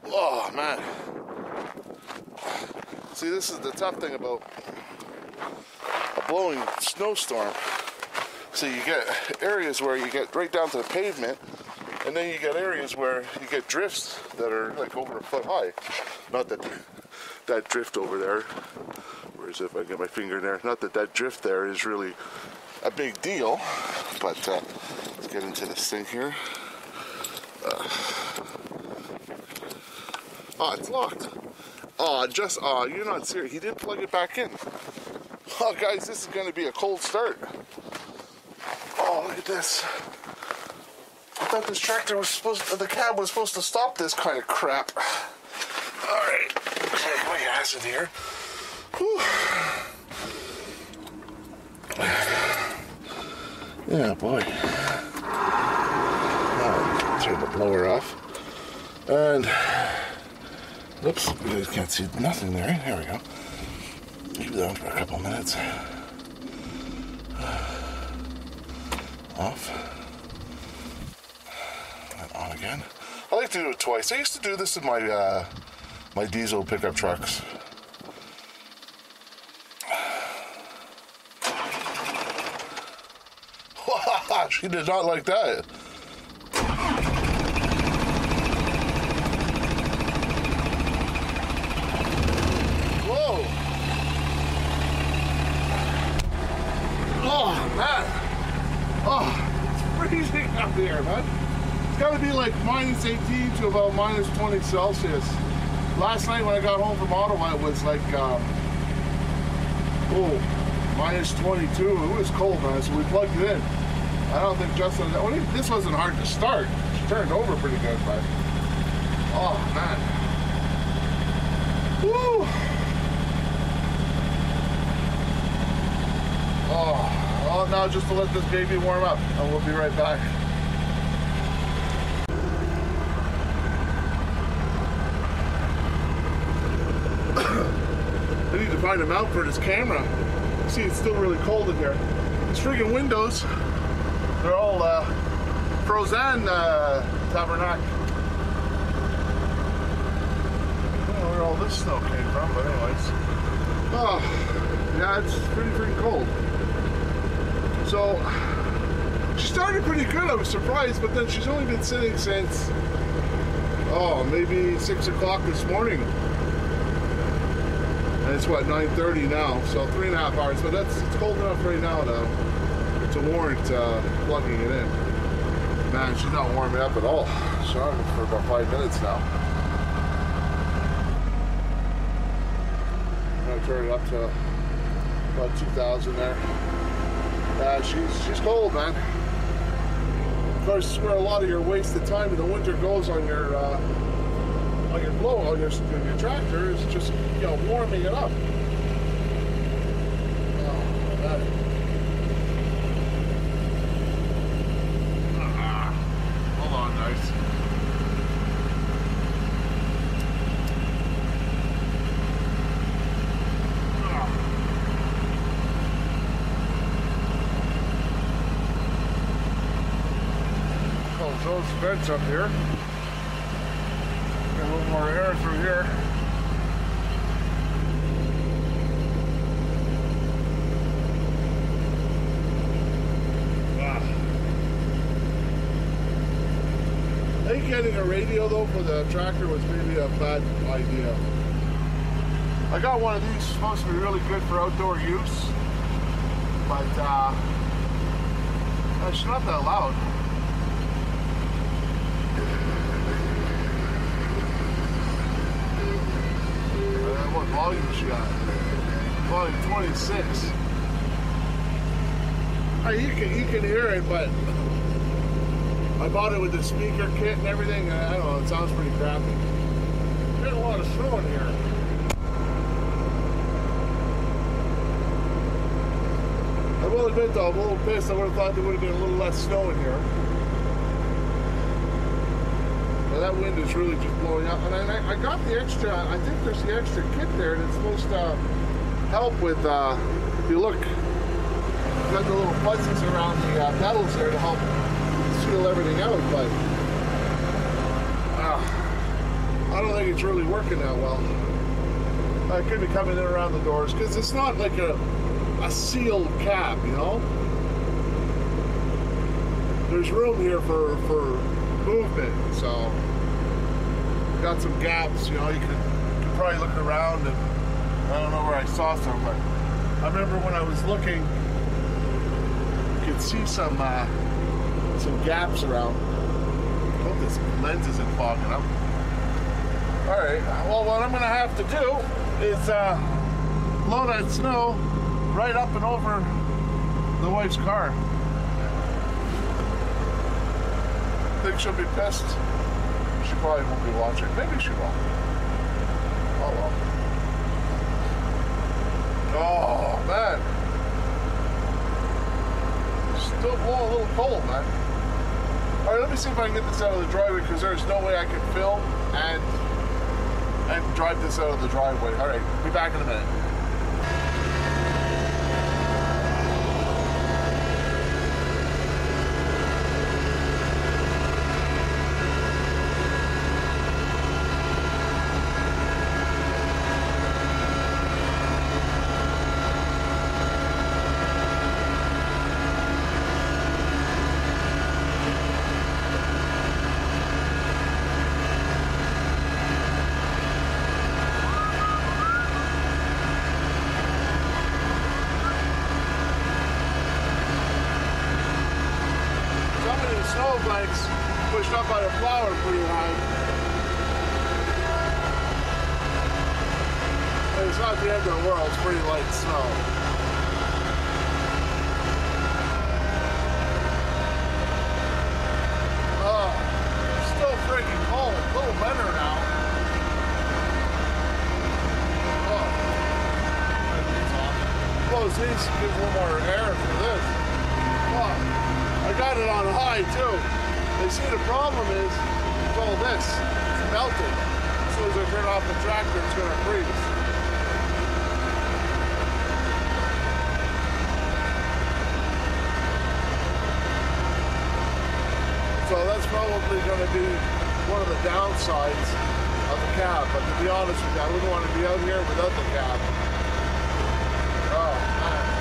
Oh man. See, this is the tough thing about a blowing snowstorm. So you get areas where you get right down to the pavement, and then you get areas where you get drifts that are like over a foot high. Not that that drift over there, whereas if I get my finger in there, not that that drift there is really a big deal, but let's get into this thing here. Oh, it's locked. Oh, you're not serious. He didn't plug it back in. Oh, guys, this is going to be a cold start. Oh, look at this. I thought this tractor was the cab was supposed to stop this kind of crap. All right, take my acid here. Whew. Yeah, boy. Now, turn the blower off. And, oops, you guys can't see nothing there. There we go. Leave that on for a couple minutes. Off. And on again. I like to do it twice. I used to do this in my my diesel pickup trucks. She did not like that. Whoa! Oh man! Oh, it's freezing out there, man. It's got to be like minus 18 to about minus 20 Celsius. Last night when I got home from Ottawa, it was like minus 22. It was cold, man. So we plugged it in. I don't think Justin. This wasn't hard to start. She turned over pretty good, but oh man. Woo! Oh, now just to let this baby warm up, and we'll be right back. I need to find a mount for this camera. See, it's still really cold in here. These friggin' windows, they're all frozen tabernacle. I don't know where all this snow came from, but anyways. Oh, yeah, it's pretty freaking cold. So, she started pretty good, I was surprised, but then she's only been sitting since, maybe 6 o'clock this morning. And it's what, 9:30 now, so 3.5 hours, but it's cold enough right now to warrant plugging it in. Man, she's not warming up at all. She's on it for about 5 minutes now. I'm gonna turn it up to about 2,000 there. She's cold, man. Of course, it's where a lot of your wasted time in the winter goes on your tractor is just, warming it up. Oh, man. Hold on, guys. Close those vents up here. Get a little more air through here. I think getting a radio though for the tractor was maybe a bad idea. I got one of these, supposed to be really good for outdoor use, but it's not that loud. What volume she got? Volume 26. You can hear it, but I bought it with the speaker kit and everything, and I don't know, it sounds pretty crappy. There's a lot of snow in here. I will admit though, I'm a little pissed. I would have thought there would have been a little less snow in here. But that wind is really just blowing up. And I got the extra, I think there's the extra kit there, and it's supposed to help with, if you look, got the little fuzzies around the pedals there to help seal everything out, but I don't think think it's really working that well. I could be coming in around the doors because it's not like a sealed cab, you know. There's room here for movement, so got some gaps. You know, you could probably look around, and I don't know where I saw some, but I remember when I was looking, you could see some gaps around. I hope this lens isn't fogging up. All right. Well, what I'm gonna have to do is load that snow right up and over the wife's car. Think she'll be pissed? She probably won't be watching. Maybe she will. Oh well. Oh man. Still blowing a little cold, man. Alright, let me see if I can get this out of the driveway because there's no way I can film and drive this out of the driveway. Alright, be back in a minute. Snow blanks pushed up by the plow are pretty high. But it's not the end of the world, it's pretty light snow. Oh, still freaking cold, a little better now. Oh, close these, give a little more air for this. Oh. I got it on high too. They see the problem is all this. It's melting. As soon as I turn off the tractor, it's going to freeze. So that's probably going to be one of the downsides of the cab. But to be honest with you, I wouldn't want to be out here without the cab. Oh man.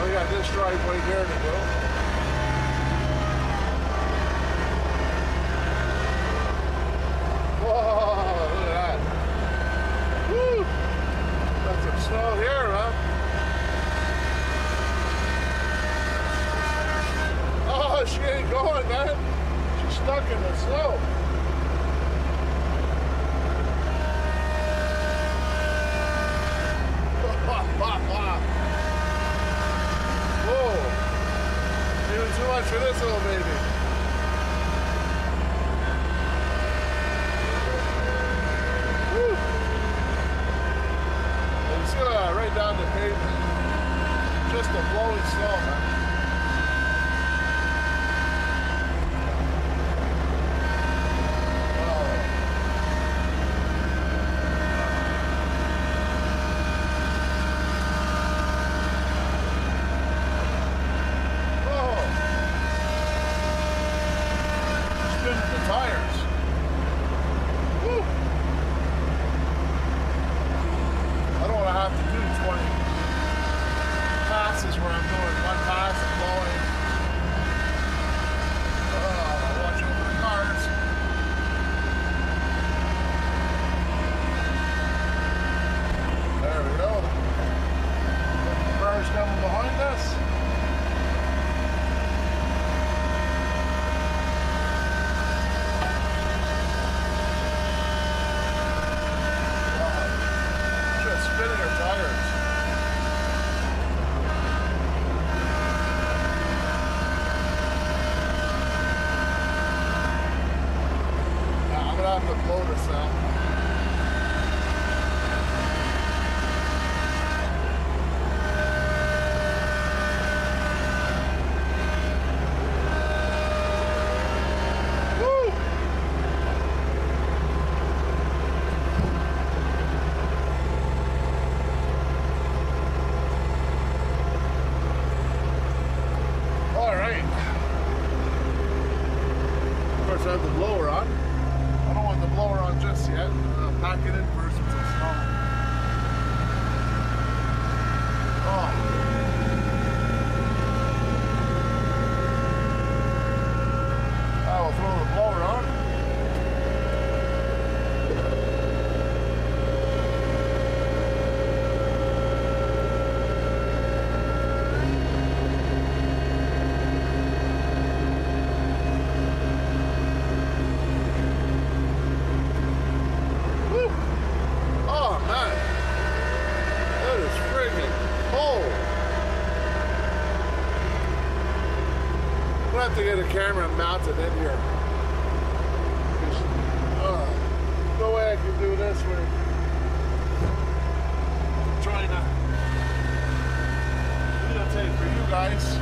We got this driveway here to go. Whoa, look at that. Woo! Got some snow here, huh? Oh, she ain't going, man. She's stuck in the snow. Too much for this little baby. Woo! And it's right down the pavement. Just a blowing snow, man. Tires. Woo. I don't want to have to do 20 passes where I'm doing one pass and blowing. Watch over the cars. There we go. The cars coming behind us. Have to blow this out. Woo! All right. Of course, I have the blower on. I don't want the blower on just yet. I'll pack it in first with some snow. Oh. I will throw the blower on. I have to get a camera mounted in here. No way I can do this. We're trying to videotape for you guys.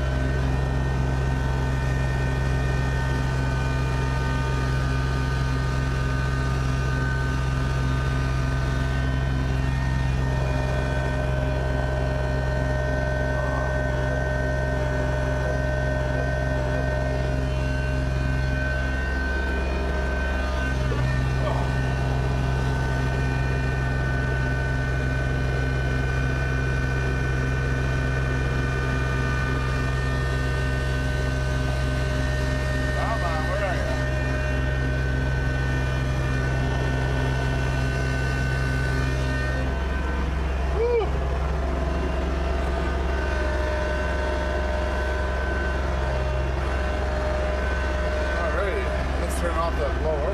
Turn off that blower.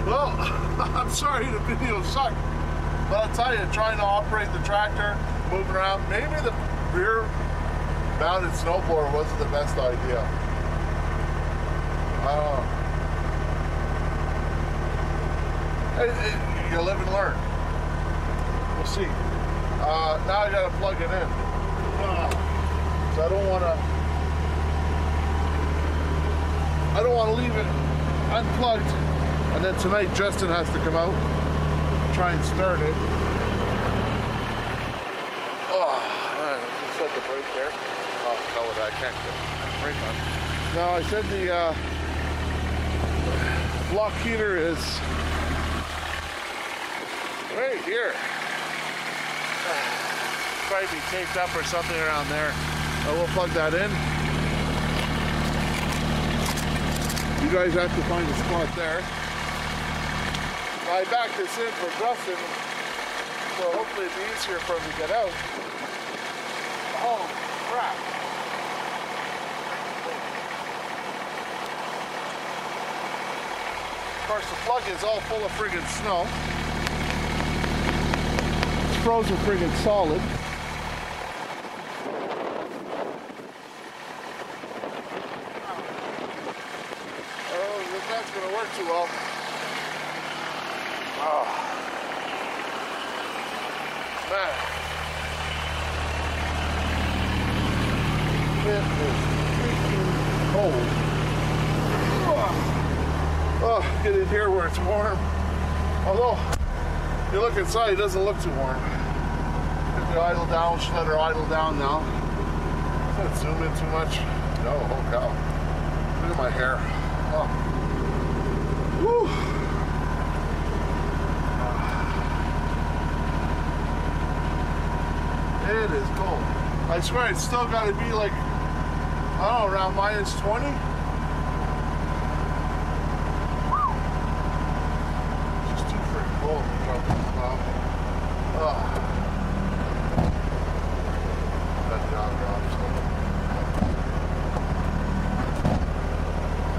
Well, I'm sorry the video sucked, but I'll tell you, trying to operate the tractor, moving around, maybe the rear mounted snowblower wasn't the best idea. You live and learn. We'll see. Now I gotta plug it in. So I don't want to leave it unplugged. And then tonight, Justin has to come out, try and start it. Oh, man, I set the brake there. Oh, hell with that, I can't get the brake on. No, I said the block heater is right here. Probably be taped up or something around there. I will plug that in. You guys have to find a spot there. I backed this in for Justin, so hopefully it'll be easier for him to get out. Oh, crap. Of course, the plug is all full of friggin' snow. It's frozen friggin' solid. Oh, that's gonna work too well. Oh, man. It is freaking cold. Oh, get in here where it's warm. Although, you look inside, it doesn't look too warm. If you idle down, should let her idle down now. Does that zoom in too much? No, oh cow. Look at my hair. Oh. Woo. It is cold. I swear it's still got to be like, I don't know, around -20. It's just too freaking cold to jump in the plow. That job drops.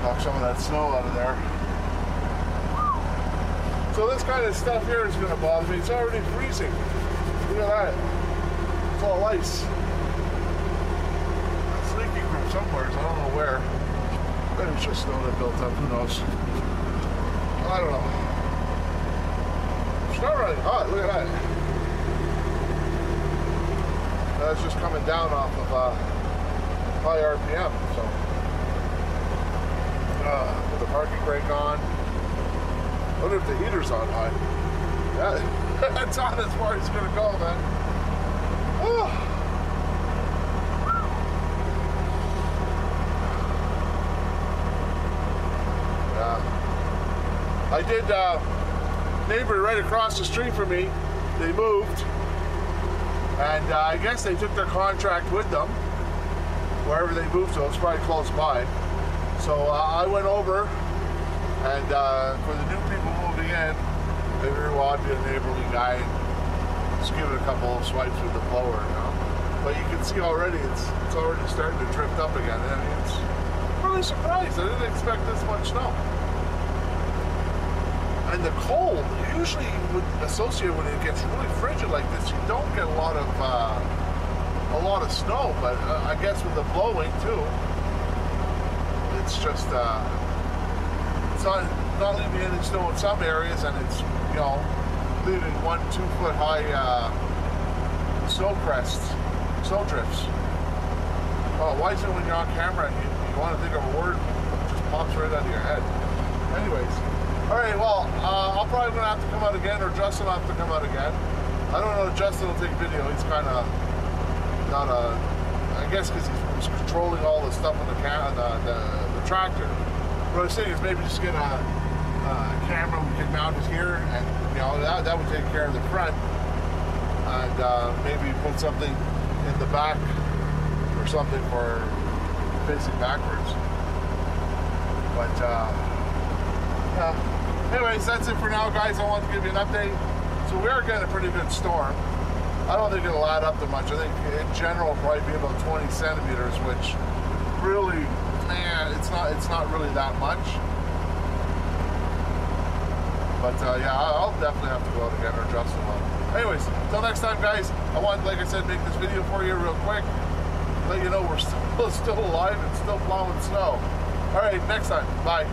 Knock some of that snow out of there. So this kind of stuff here is going to bother me. It's already freezing. Look at that. It's all ice. It's leaking from somewhere, so I don't know where. Maybe it's just snow that built up, who knows. I don't know. It's not running hot, look at that. That's just coming down off of high RPM, so. With the parking brake on. I wonder if the heater's on high. Yeah, that's on as far as it's gonna go, man. Oh. Yeah. I did, neighbor right across the street from me, they moved, and I guess they took their contract with them, wherever they moved to. It's probably close by. So I went over, and for the new people moving in, they figured, well, I'd be a neighborly guy and just give it a couple of swipes with the blower, you know. But you can see already it's already starting to drift up again. I mean, it's really surprised. I didn't expect this much snow. And the cold, usually you would associate when it gets really frigid like this, you don't get a lot of snow. But I guess with the blowing too, it's just it's not leaving any snow in some areas, and it's, you know, leaving 1-2 foot high snow crests, snow drifts. Oh, why is it when you're on camera and you want to think of a word, it just pops right out of your head? Anyways, all right, well, I'm probably going to have to come out again, or Justin will have to come out again. I don't know if Justin will take video. He's kind of not a, I guess because he's controlling all the stuff on the tractor. What I was saying is maybe just get a camera we can mount it here, and you know that would take care of the front, and maybe put something in the back or something for facing backwards. But anyways, that's it for now, guys. I wanted to give you an update. So we are getting a pretty good storm. I don't think it'll add up to much. I think in general it'll probably be about 20 centimeters, which really, man, it's not really that much. But yeah, I'll definitely have to go out again, or Justin will. Anyways, until next time, guys, I wanted, like I said, make this video for you real quick. Let you know we're still alive and still plowing snow. All right, next time. Bye.